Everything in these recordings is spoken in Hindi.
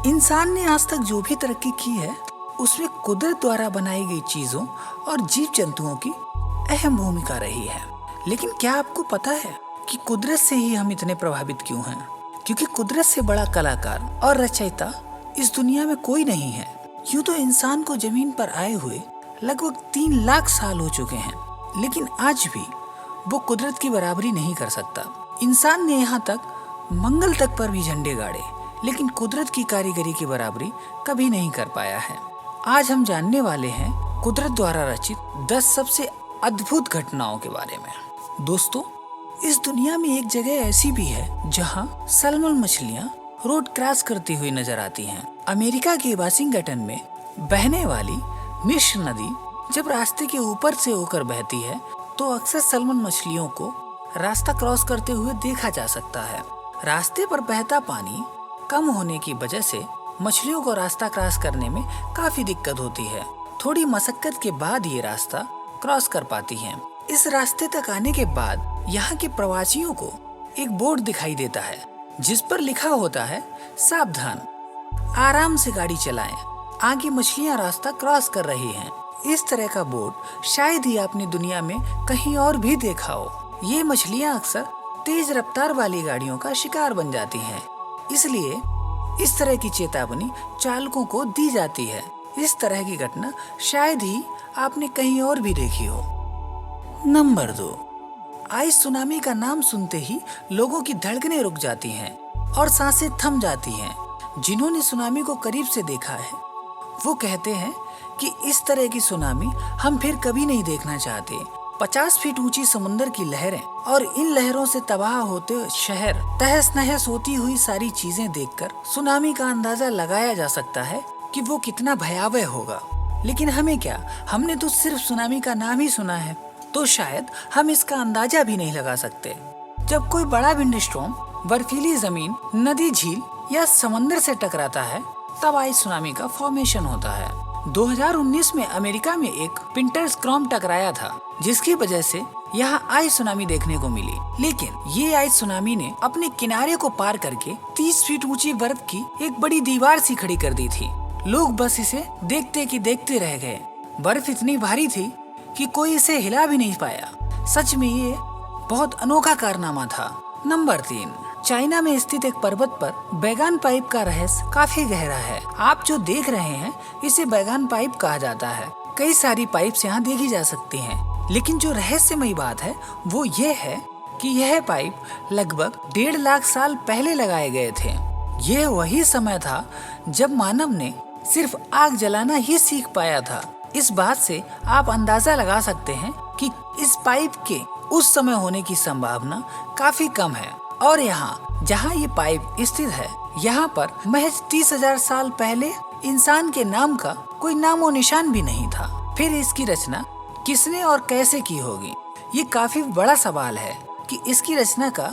इंसान ने आज तक जो भी तरक्की की है उसमें कुदरत द्वारा बनाई गई चीजों और जीव जंतुओं की अहम भूमिका रही है। लेकिन क्या आपको पता है कि कुदरत से ही हम इतने प्रभावित क्यों हैं? क्योंकि कुदरत से बड़ा कलाकार और रचयिता इस दुनिया में कोई नहीं है। यूं तो इंसान को जमीन पर आए हुए लगभग 3 लाख साल हो चुके हैं, लेकिन आज भी वो कुदरत की बराबरी नहीं कर सकता। इंसान ने यहाँ तक मंगल तक पर भी झंडे गाड़े, लेकिन कुदरत की कारीगरी की बराबरी कभी नहीं कर पाया है। आज हम जानने वाले हैं कुदरत द्वारा रचित 10 सबसे अद्भुत घटनाओं के बारे में। दोस्तों, इस दुनिया में एक जगह ऐसी भी है जहां सैल्मन मछलियां रोड क्रॉस करती हुई नजर आती हैं। अमेरिका के वाशिंगटन में बहने वाली मिस्र नदी जब रास्ते के ऊपर से होकर बहती है तो अक्सर सैल्मन मछलियों को रास्ता क्रॉस करते हुए देखा जा सकता है। रास्ते पर बहता पानी कम होने की वजह से मछलियों को रास्ता क्रॉस करने में काफी दिक्कत होती है। थोड़ी मशक्कत के बाद ये रास्ता क्रॉस कर पाती हैं। इस रास्ते तक आने के बाद यहाँ के प्रवासियों को एक बोर्ड दिखाई देता है जिस पर लिखा होता है, सावधान, आराम से गाड़ी चलाएं, आगे मछलियाँ रास्ता क्रॉस कर रही हैं। इस तरह का बोर्ड शायद ही आपने दुनिया में कहीं और भी देखा हो। ये मछलियाँ अक्सर तेज रफ्तार वाली गाड़ियों का शिकार बन जाती हैं, इसलिए इस तरह की चेतावनी चालकों को दी जाती है। इस तरह की घटना शायद ही आपने कहीं और भी देखी हो। नंबर 2, आइस सुनामी का नाम सुनते ही लोगों की धड़कनें रुक जाती हैं और सांसें थम जाती हैं। जिन्होंने सुनामी को करीब से देखा है वो कहते हैं कि इस तरह की सुनामी हम फिर कभी नहीं देखना चाहते। 50 फीट ऊंची समुद्र की लहरें और इन लहरों से तबाह होते शहर, तहस नहस होती हुई सारी चीजें देखकर सुनामी का अंदाजा लगाया जा सकता है कि वो कितना भयावह होगा। लेकिन हमें क्या, हमने तो सिर्फ सुनामी का नाम ही सुना है, तो शायद हम इसका अंदाजा भी नहीं लगा सकते। जब कोई बड़ा विंड स्टॉर्म बर्फीली जमीन, नदी, झील या समंदर से टकराता है तब आइस सुनामी का फॉर्मेशन होता है। 2019 में अमेरिका में एक पिंटर स्टॉर्म टकराया था जिसकी वजह से यहाँ आइस सुनामी देखने को मिली। लेकिन ये आइस सुनामी ने अपने किनारे को पार करके 30 फीट ऊंची बर्फ की एक बड़ी दीवार सी खड़ी कर दी थी। लोग बस इसे देखते कि देखते रह गए। बर्फ इतनी भारी थी कि कोई इसे हिला भी नहीं पाया। सच में ये बहुत अनोखा कारनामा था। नंबर 3, चाइना में स्थित एक पर्वत पर बैगान पाइप का रहस्य काफी गहरा है। आप जो देख रहे हैं इसे बैगान पाइप कहा जाता है। कई सारी पाइप्स यहाँ देखी जा सकती हैं, लेकिन जो रहस्यमयी बात है वो ये है कि यह पाइप लगभग 1.5 लाख साल पहले लगाए गए थे। यह वही समय था जब मानव ने सिर्फ आग जलाना ही सीख पाया था। इस बात से आप अंदाजा लगा सकते हैं कि इस पाइप के उस समय होने की संभावना काफी कम है। और यहाँ जहाँ ये पाइप स्थित है यहाँ पर महज 30,000 साल पहले इंसान के नाम का कोई नामो निशान भी नहीं था। फिर इसकी रचना किसने और कैसे की होगी, ये काफी बड़ा सवाल है कि इसकी रचना का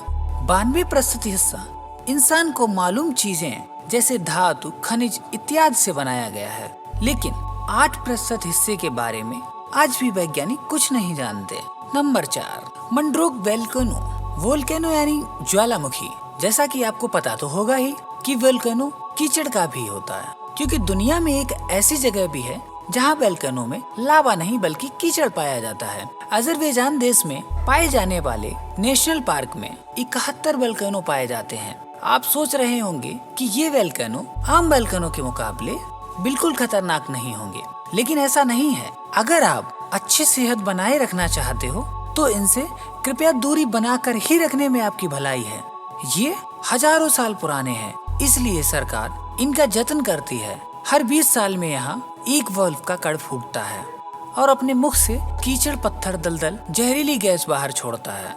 92% हिस्सा इंसान को मालूम चीजें जैसे धातु, खनिज इत्यादि से बनाया गया है। लेकिन 8% हिस्से के बारे में आज भी वैज्ञानिक कुछ नहीं जानते। Number 4, मंड्रोक volcano. वोल्केनो यानी ज्वालामुखी। जैसा कि आपको पता तो होगा ही कि वोल्केनो कीचड़ का भी होता है, क्योंकि दुनिया में एक ऐसी जगह भी है जहां वोल्केनो में लावा नहीं बल्कि कीचड़ पाया जाता है। अजरबैजान देश में पाए जाने वाले नेशनल पार्क में 71 वोल्केनो पाए जाते हैं। आप सोच रहे होंगे कि ये वोल्केनो आम वोल्केनो के मुकाबले बिल्कुल खतरनाक नहीं होंगे, लेकिन ऐसा नहीं है। अगर आप अच्छी सेहत बनाए रखना चाहते हो तो इनसे कृपया दूरी बनाकर ही रखने में आपकी भलाई है। ये हजारों साल पुराने हैं, इसलिए सरकार इनका जतन करती है। हर 20 साल में यहाँ एक वॉल्व का कड़ फूटता है और अपने मुख से कीचड़, पत्थर, दलदल, जहरीली गैस बाहर छोड़ता है।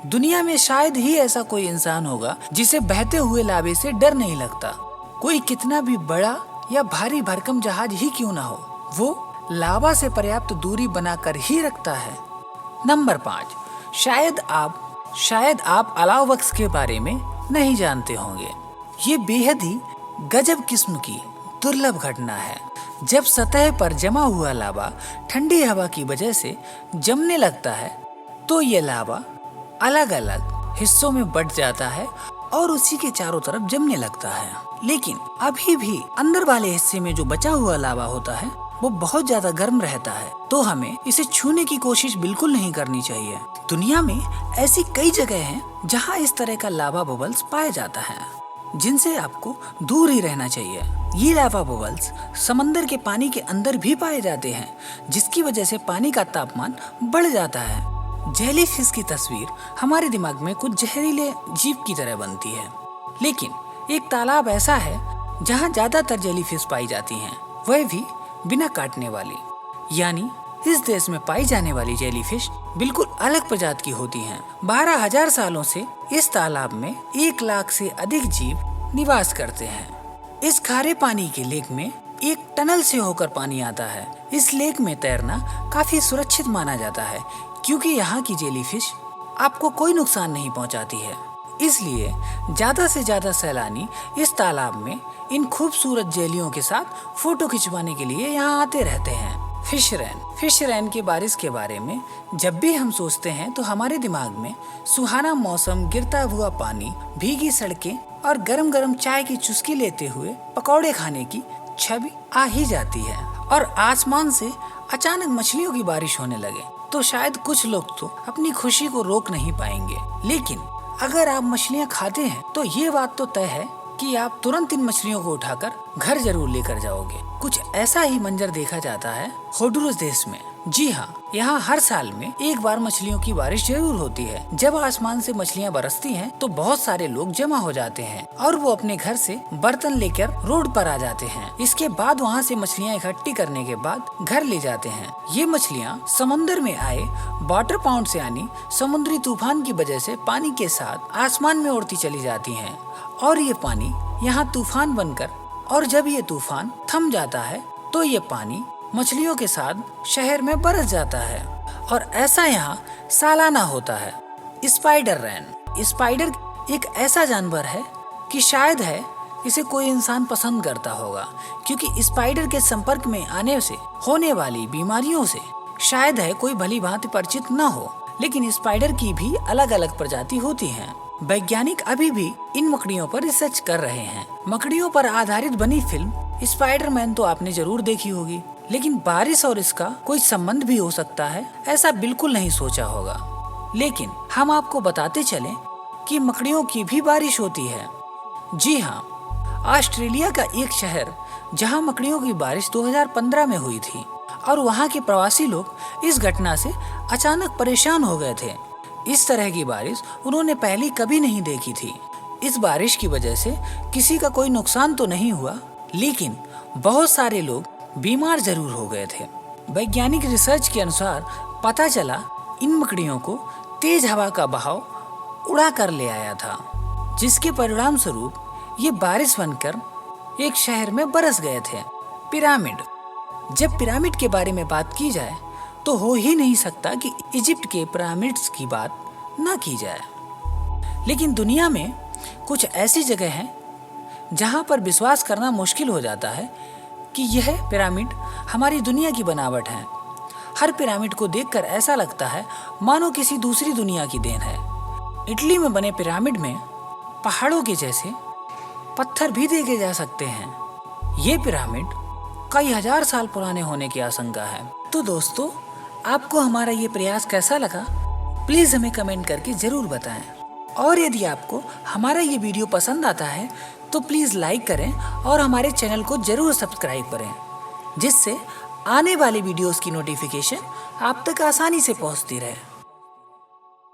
दुनिया में शायद ही ऐसा कोई इंसान होगा जिसे बहते हुए लावे से डर नहीं लगता। कोई कितना भी बड़ा या भारी भरकम जहाज ही क्यों ना हो, वो लावा से पर्याप्त दूरी बनाकर ही रखता है। नंबर 5, शायद आप अलाव वक्स के बारे में नहीं जानते होंगे। ये बेहद ही गजब किस्म की दुर्लभ घटना है। जब सतह पर जमा हुआ लावा ठंडी हवा की वजह से जमने लगता है तो ये लावा अलग अलग हिस्सों में बंट जाता है और उसी के चारों तरफ जमने लगता है। लेकिन अभी भी अंदर वाले हिस्से में जो बचा हुआ लावा होता है वो बहुत ज्यादा गर्म रहता है, तो हमें इसे छूने की कोशिश बिल्कुल नहीं करनी चाहिए। दुनिया में ऐसी कई जगह हैं जहां इस तरह का लावा बबल्स पाया जाता है, जिनसे आपको दूर ही रहना चाहिए। ये लावा बबल्स समंदर के पानी के अंदर भी पाए जाते हैं, जिसकी वजह से पानी का तापमान बढ़ जाता है। जेलीफिश की तस्वीर हमारे दिमाग में कुछ जहरीले जीव की तरह बनती है, लेकिन एक तालाब ऐसा है जहाँ ज्यादातर जेलीफिश पाई जाती हैं, वह भी बिना काटने वाली। यानी इस देश में पाई जाने वाली जेलीफिश बिल्कुल अलग प्रजाति की होती हैं। 12,000 सालों से इस तालाब में 1 लाख से अधिक जीव निवास करते हैं। इस खारे पानी के लेक में एक टनल से होकर पानी आता है। इस लेक में तैरना काफी सुरक्षित माना जाता है, क्योंकि यहाँ की जेलीफिश आपको कोई नुकसान नहीं पहुँचाती है। इसलिए ज्यादा से ज्यादा सैलानी इस तालाब में इन खूबसूरत जेलियों के साथ फोटो खिंचवाने के लिए यहाँ आते रहते हैं। फिश रैन की बारिश के बारे में जब भी हम सोचते हैं तो हमारे दिमाग में सुहाना मौसम, गिरता हुआ पानी, भीगी सड़कें और गरम गरम चाय की चुस्की लेते हुए पकौड़े खाने की छवि आ ही जाती है। और आसमान से अचानक मछलियों की बारिश होने लगे तो शायद कुछ लोग तो अपनी खुशी को रोक नहीं पाएंगे। लेकिन अगर आप मछलियाँ खाते हैं तो ये बात तो तय है कि आप तुरंत इन मछलियों को उठाकर घर जरूर लेकर जाओगे। कुछ ऐसा ही मंजर देखा जाता है होंडुरस देश में। जी हाँ, यहाँ हर साल में एक बार मछलियों की बारिश जरूर होती है। जब आसमान से मछलियाँ बरसती हैं तो बहुत सारे लोग जमा हो जाते हैं और वो अपने घर से बर्तन लेकर रोड पर आ जाते हैं। इसके बाद वहाँ से मछलियाँ इकट्ठी करने के बाद घर ले जाते हैं। ये मछलियाँ समुद्र में आए वाटर पाउंड से यानी समुद्री तूफान की वजह से पानी के साथ आसमान में उड़ती चली जाती हैं और ये पानी यहाँ तूफान बनकर, और जब ये तूफान थम जाता है तो ये पानी मछलियों के साथ शहर में बरस जाता है। और ऐसा यहाँ सालाना होता है। स्पाइडर रैन। स्पाइडर एक ऐसा जानवर है कि शायद है इसे कोई इंसान पसंद करता होगा, क्योंकि स्पाइडर के संपर्क में आने से होने वाली बीमारियों से शायद है कोई भली भांति परिचित न हो। लेकिन स्पाइडर की भी अलग अलग प्रजाति होती हैं। वैज्ञानिक अभी भी इन मकड़ियों पर रिसर्च कर रहे हैं। मकड़ियों पर आधारित बनी फिल्म स्पाइडरमैन तो आपने जरूर देखी होगी, लेकिन बारिश और इसका कोई संबंध भी हो सकता है ऐसा बिल्कुल नहीं सोचा होगा। लेकिन हम आपको बताते चलें कि मकड़ियों की भी बारिश होती है। जी हाँ, ऑस्ट्रेलिया का एक शहर जहाँ मकड़ियों की बारिश 2015 में हुई थी और वहाँ के प्रवासी लोग इस घटना से अचानक परेशान हो गए थे। इस तरह की बारिश उन्होंने पहले कभी नहीं देखी थी। इस बारिश की वजह से किसी का कोई नुकसान तो नहीं हुआ, लेकिन बहुत सारे लोग बीमार जरूर हो गए थे। वैज्ञानिक रिसर्च के अनुसार पता चला इन मकड़ियों को तेज हवा का बहाव उड़ा कर ले आया था, जिसके परिणाम स्वरूप ये बारिश बनकर एक शहर में बरस गए थे। पिरामिड। जब पिरामिड के बारे में बात की जाए तो हो ही नहीं सकता कि इजिप्ट के पिरामिड्स की बात ना की जाए। लेकिन दुनिया में कुछ ऐसी जगह हैं जहां पर विश्वास करना मुश्किल हो जाता है कि यह पिरामिड हमारी दुनिया की बनावट है। हर पिरामिड को देखकर ऐसा लगता है मानो किसी दूसरी दुनिया की देन है। इटली में बने पिरामिड में पहाड़ों के जैसे पत्थर भी देखे जा सकते हैं। ये पिरामिड कई हजार साल पुराने होने की आशंका है। तो दोस्तों, आपको हमारा ये प्रयास कैसा लगा प्लीज हमें कमेंट करके जरूर बताएं। और यदि आपको हमारा ये वीडियो पसंद आता है तो प्लीज लाइक करें और हमारे चैनल को जरूर सब्सक्राइब करें, जिससे आने वाले वीडियोस की नोटिफिकेशन आप तक आसानी से पहुंचती रहे।